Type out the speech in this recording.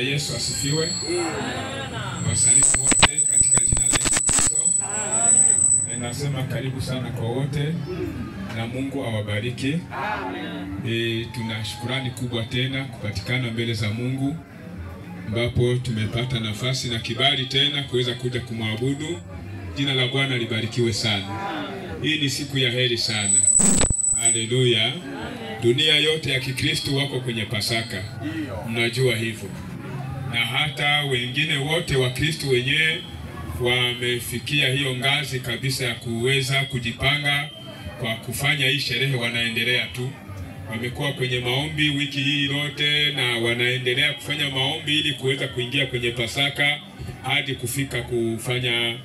Yesu asifiwe. Wasalimu wote katika jina la Yesu Kristo. Nasema karibu sana kwa wote na Mungu awabariki. Tuna shukrani kubwa tena kupatikana mbele za Mungu ambapo tumepata nafasi na kibali tena kuweza kuja kumwabudu. Jina la Bwana libarikiwe sana. Hii ni siku ya heri sana. Haleluya. Dunia yote ya Kikristo wako kwenye Pasaka. Mnajua hivyo. Na hata wengine wote wa Kristo wenyewe wamefikia hiyo ngazi kabisa ya kuweza kujipanga kwa kufanya hii sherehe, wanaendelea tu. wamekuwa kwenye maombi wiki hii yote na wanaendelea kufanya maombi ili kuweza kuingia kwenye Pasaka hadi kufika kufanya